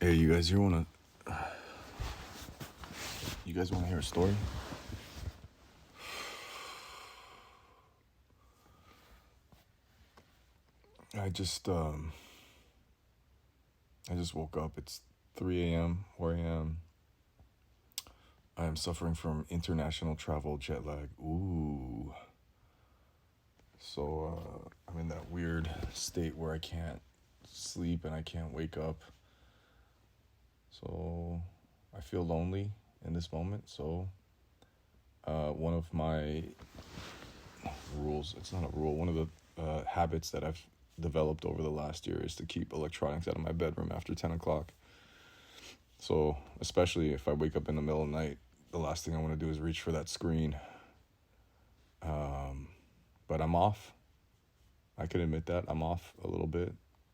Hey, you guys wanna hear a story? I just um I just woke up. It's 3 a.m. where I am. I am suffering from international travel jet lag. Ooh. So I'm in that weird state where I can't sleep and I can't wake up. So I feel lonely in this moment. So one of my rules, it's not a rule, one of the habits that I've developed over the last year is to keep electronics out of my bedroom after 10 o'clock. So, especially if I wake up in the middle of the night, the last thing I want to do is reach for that screen. But I'm off. I can admit that. I'm off a little bit.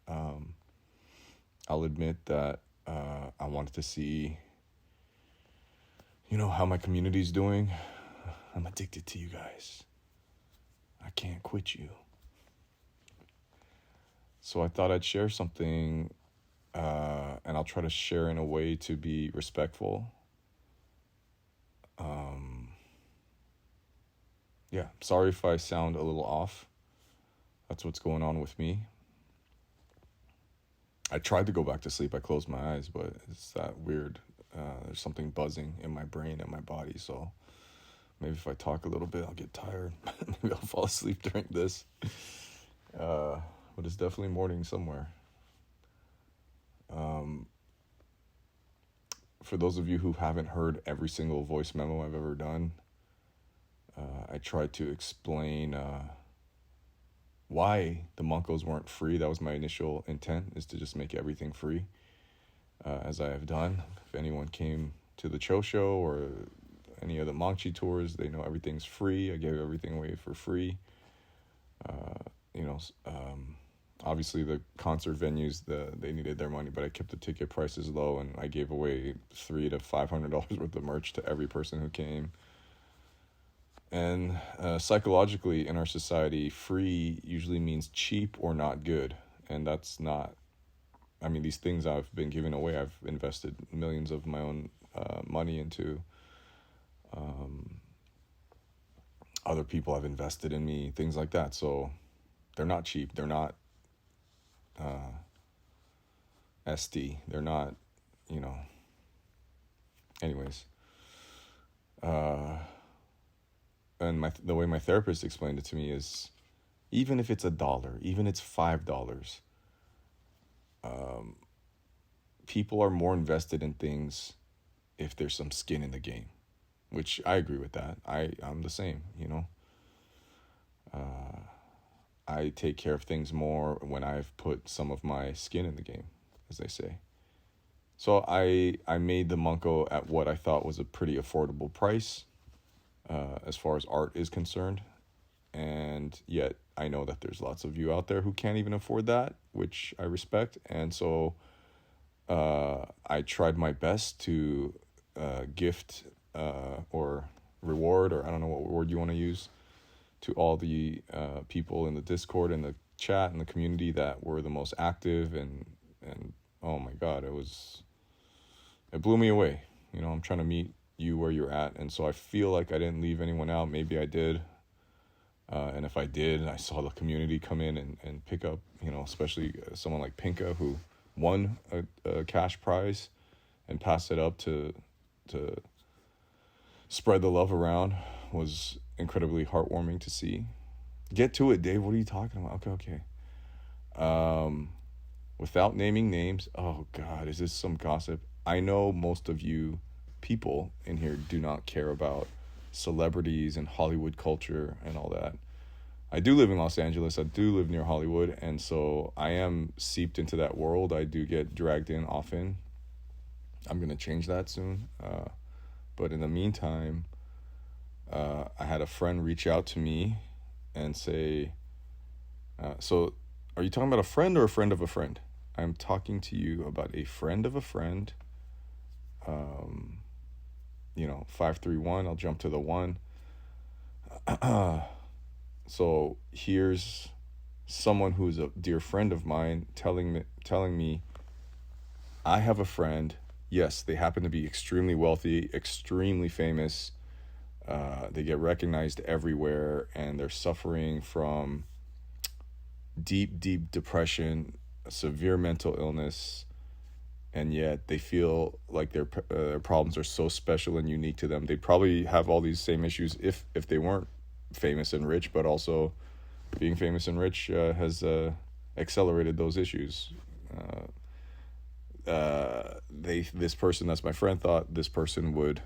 I'll admit that I wanted to see, how my community's doing. I'm addicted to you guys. I can't quit you. So I thought I'd share something, and I'll try to share in a way to be respectful. Yeah, sorry if I sound a little off. That's what's going on with me. I tried to go back to sleep. I closed my eyes, but it's that weird. There's something buzzing in my brain and my body. So maybe if I talk a little bit, I'll get tired. Maybe I'll fall asleep during this. But it's definitely morning somewhere. For those of you who haven't heard every single voice memo I've ever done, I tried to explain why the Munkos weren't free. That was my initial intent, is to just make everything free, as I have done. If anyone came to the Choe show or any of the Mangchi tours, they know everything's free. I gave everything away for free. Obviously the concert venues, they needed their money, but I kept the ticket prices low, and I gave away $300 to $500 worth of merch to every person who came. And psychologically, in our society, free usually means cheap or not good. And that's not, these things I've been giving away, I've invested millions of my own money into. Other people have invested in me, things like that. So they're not cheap. They're not SD. They're not, anyways. And the way my therapist explained it to me is, even if it's $1, even if it's $5, people are more invested in things if there's some skin in the game, which I agree with that. I'm the same, I take care of things more when I've put some of my skin in the game, as they say. So I made the Munko at what I thought was a pretty affordable price, as far as art is concerned. And yet I know that there's lots of you out there who can't even afford that, which I respect. And so I tried my best to gift or reward, or I don't know what word you want to use, to all the people in the Discord and the chat and the community that were the most active. And oh my God, it blew me away. I'm trying to meet you where you're at. And so I feel like I didn't leave anyone out. Maybe I did. And if I did, I saw the community come in and pick up, especially someone like Pinka, who won a cash prize and passed it up to spread the love around, was incredibly heartwarming to see. Get to it, Dave. What are you talking about? Okay. Without naming names, oh God, is this some gossip? I know most of you people in here do not care about celebrities and Hollywood culture and all that. I do live in Los Angeles. I do live near Hollywood, and so I am seeped into that world. I do get dragged in often. I'm going to change that soon. But in the meantime, I had a friend reach out to me and say, so are you talking about a friend or a friend of a friend? I'm talking to you about a friend of a friend. 531, I'll jump to the 1. So here's someone who's a dear friend of mine telling me I have a friend. Yes, they happen to be extremely wealthy, extremely famous. They get recognized everywhere, and they're suffering from deep, deep depression, severe mental illness, and yet they feel like their problems are so special and unique to them. They'd probably have all these same issues if they weren't famous and rich, but also being famous and rich has accelerated those issues. This person that's my friend thought this person would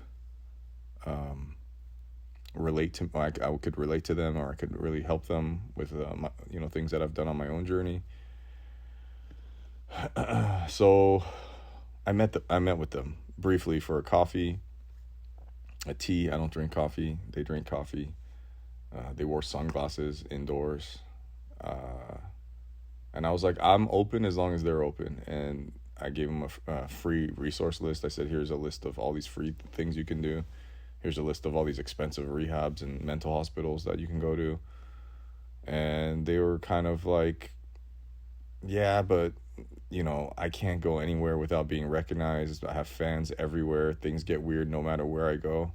relate to. I could relate to them, or I could really help them with things that I've done on my own journey. So I met with them briefly for a coffee, a tea. I don't drink coffee. They drink coffee. They wore sunglasses indoors. And I was like, I'm open as long as they're open. And I gave them a free resource list. I said, here's a list of all these free things you can do. Here's a list of all these expensive rehabs and mental hospitals that you can go to. And they were kind of like, yeah, but, I can't go anywhere without being recognized. I have fans everywhere. Things get weird no matter where I go.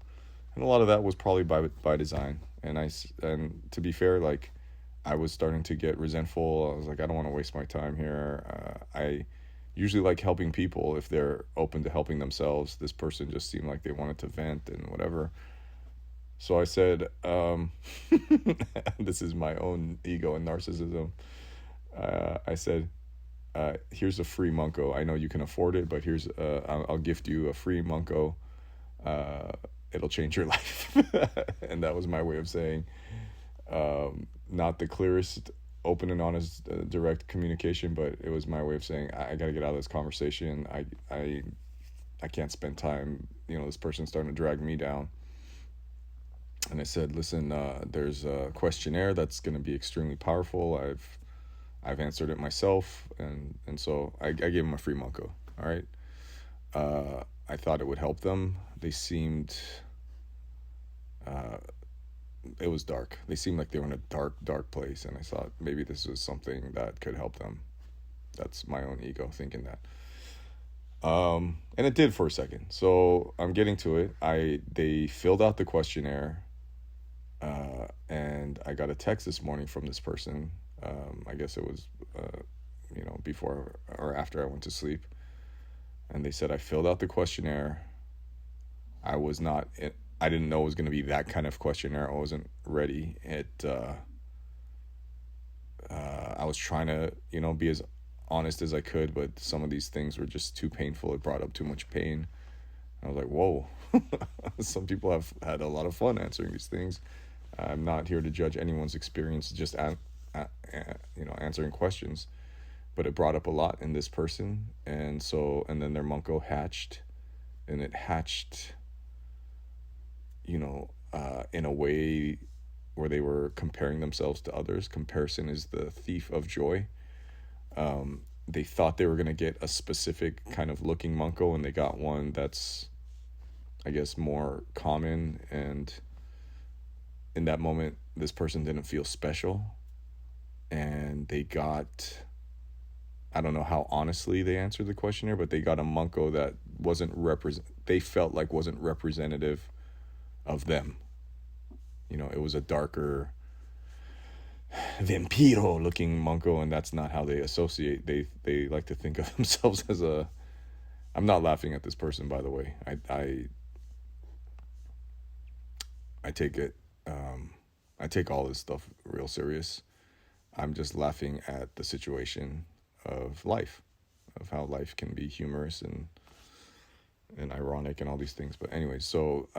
And a lot of that was probably by design. And to be fair, like, I was starting to get resentful. I was like, I don't want to waste my time here. I usually like helping people if they're open to helping themselves. This person just seemed like they wanted to vent and whatever. So I said, this is my own ego and narcissism. I said, here's a free Munko. I know you can afford it, but I'll gift you a free Munko. It'll change your life. And that was my way of saying, not the clearest, open and honest, direct communication, but it was my way of saying, I got to get out of this conversation. I can't spend time, this person's starting to drag me down. And I said, listen, there's a questionnaire that's going to be extremely powerful. I've answered it myself, and so I gave them a free Munko. All right. I thought it would help them. They seemed, it was dark. They seemed like they were in a dark, dark place, and I thought maybe this was something that could help them. That's my own ego thinking that. And it did for a second. So I'm getting to it. They filled out the questionnaire, and I got a text this morning from this person. I guess it was, before or after I went to sleep. And they said, I filled out the questionnaire. I didn't know it was going to be that kind of questionnaire. I wasn't ready. I was trying to, be as honest as I could, but some of these things were just too painful. It brought up too much pain. I was like, whoa, some people have had a lot of fun answering these things. I'm not here to judge anyone's experience, just answering questions. But it brought up a lot in this person. And then their Munko hatched, and it hatched, in a way where they were comparing themselves to others. Comparison is the thief of joy. They thought they were going to get a specific kind of looking Munko, and they got one that's, I guess, more common. And in that moment, this person didn't feel special. And they got, I don't know how honestly they answered the questionnaire, but they got a Munko that they felt like wasn't representative of them. It was a darker, vampiro looking Munko, and that's not how they associate. They like to think of themselves as I'm not laughing at this person, by the way. I take it, I take all this stuff real serious. I'm just laughing at the situation of life, of how life can be humorous and ironic and all these things. But anyway, so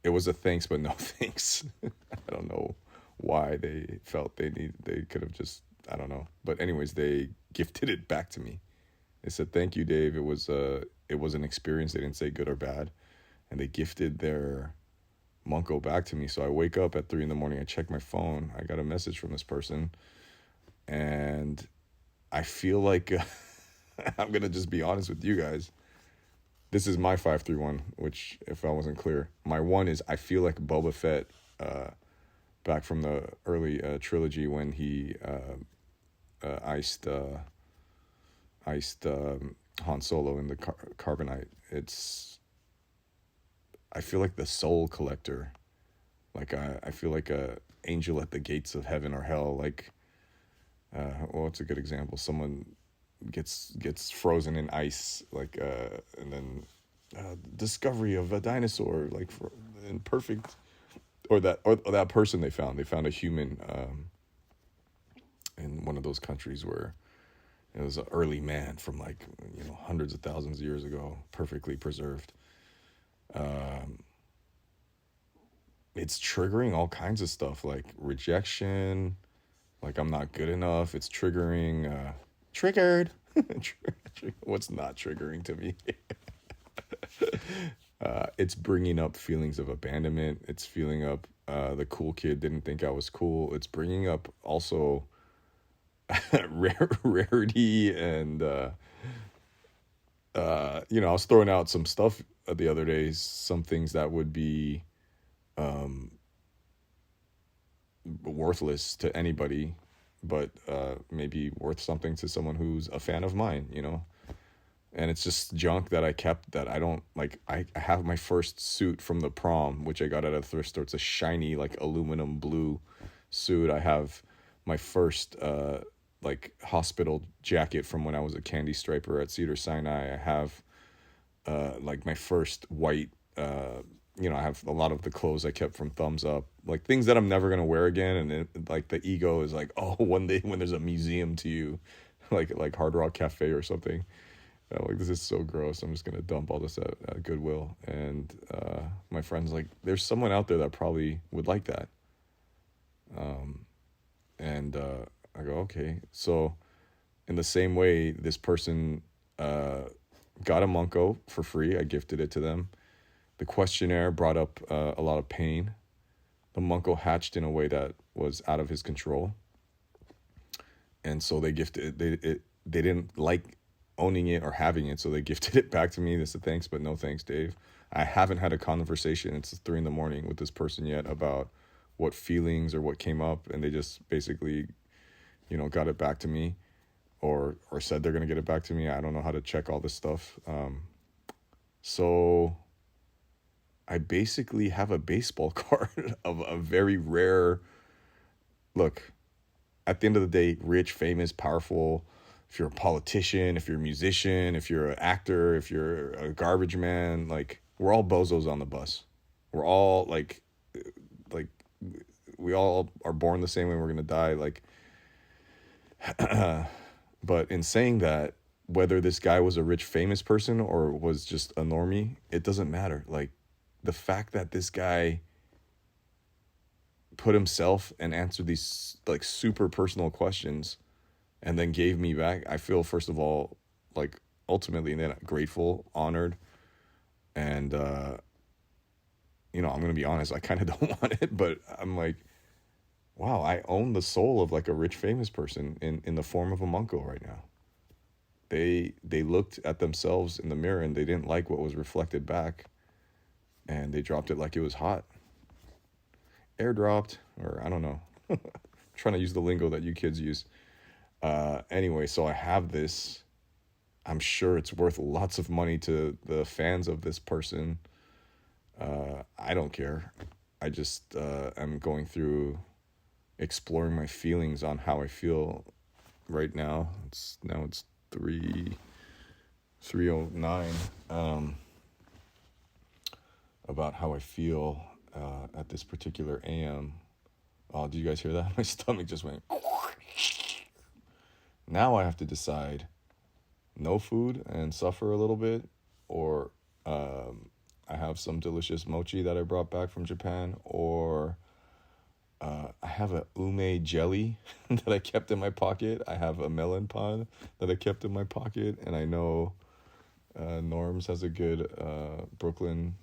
it was a thanks but no thanks. I don't know why they felt they could have just, I don't know. But anyways, they gifted it back to me. They said, thank you, Dave. It was an experience. They didn't say good or bad. And they gifted their Munko back to me. So I wake up at 3 a.m. I check my phone. I got a message from this person, and I feel like I'm gonna just be honest with you guys. This is my 531, which, if I wasn't clear, my one is I feel like Boba Fett back from the early trilogy when he iced Han Solo in the Carbonite. I feel like the soul collector. Like I feel like a angel at the gates of heaven or hell. Like, well, it's a good example. Someone gets frozen in ice, like, and then discovery of a dinosaur, like, in perfect, or that person they found a human, in one of those countries where it was an early man from, like, hundreds of thousands of years ago, perfectly preserved. It's triggering all kinds of stuff, like rejection, like I'm not good enough. It's triggering, triggered. What's not triggering to me? It's bringing up feelings of abandonment. It's feeling up, the cool kid didn't think I was cool. It's bringing up also rarity and, I was throwing out some stuff the other day, some things that would be worthless to anybody, but maybe worth something to someone who's a fan of mine. And it's just junk that I kept that I don't like. I have my first suit from the prom, which I got at a thrift store. It's a shiny, like, aluminum blue suit. I have my first like hospital jacket from when I was a candy striper at Cedar Sinai. I have like my first white, I have a lot of the clothes I kept from Thumbs Up, like things that I'm never gonna wear again. And like the ego is like, oh, one day when there's a museum to you, like Hard Rock Cafe or something. Like, this is so gross. I'm just gonna dump all this at Goodwill. And my friend's like, there's someone out there that probably would like that. And I go, okay. So in the same way, this person got a Munko for free. I gifted it to them. The questionnaire brought up a lot of pain. The Munko hatched in a way that was out of his control. And so they gifted it. They didn't like owning it or having it, so they gifted it back to me. They said, thanks, but no thanks, Dave. I haven't had a conversation, it's 3 a.m, with this person yet about what feelings or what came up, and they just basically, got it back to me, or said they're going to get it back to me. I don't know how to check all this stuff. So I basically have a baseball card of a very rare, look, at the end of the day, rich, famous, powerful. If you're a politician, if you're a musician, if you're an actor, if you're a garbage man, like, we're all bozos on the bus. We're all like we all are born the same way. We're gonna die. Like, but in saying that, whether this guy was a rich, famous person or was just a normie, it doesn't matter. Like, the fact that this guy put himself and answered these, like, super personal questions and then gave me back, I feel, first of all, like, ultimately then grateful, honored, and I'm gonna be honest, I kind of don't want it, but I'm like, wow, I own the soul of, like, a rich, famous person in the form of a Munko right now. They looked at themselves in the mirror and they didn't like what was reflected back, and they dropped it like it was hot. Airdropped, or I don't know. Trying to use the lingo that you kids use. Anyway, so I have this. I'm sure it's worth lots of money to the fans of this person. I don't care. I just am going through exploring my feelings on how I feel right now. It's 3:09. About how I feel at this particular AM. Oh, do you guys hear that? My stomach just went. Now I have to decide no food and suffer a little bit, or I have some delicious mochi that I brought back from Japan, or I have a ume jelly that I kept in my pocket. I have a melon pod that I kept in my pocket, and I know Norm's has a good Brooklyn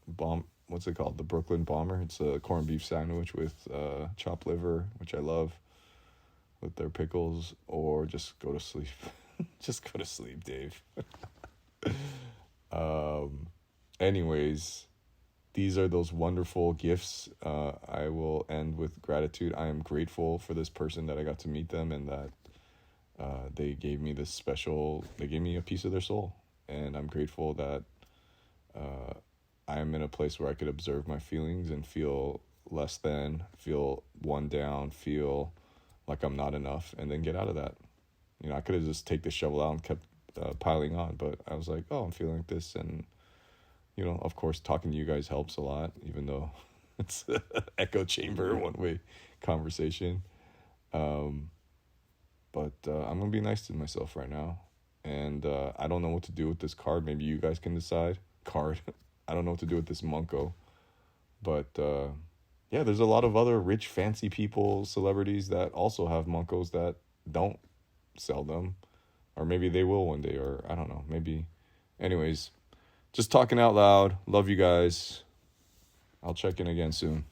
bomb. What's it called? The Brooklyn Bomber. It's a corned beef sandwich with chopped liver, which I love, with their pickles. Or just go to sleep. Just go to sleep, Dave. Anyways, these are those wonderful gifts. I will end with gratitude. I am grateful for this person, that I got to meet them, and that they gave me a piece of their soul. And I'm grateful that I'm in a place where I could observe my feelings and feel less than, feel one down, feel like I'm not enough, and then get out of that. I could have just take the shovel out and kept piling on, but I was like, oh, I'm feeling like this. And, of course, talking to you guys helps a lot, even though it's an echo chamber, one-way conversation. But I'm going to be nice to myself right now. And I don't know what to do with this card. Maybe you guys can decide. I don't know what to do with this Munko. But yeah, there's a lot of other rich, fancy people, celebrities that also have Munkos that don't sell them. Or maybe they will one day, or I don't know, maybe. Anyways, just talking out loud. Love you guys. I'll check in again soon.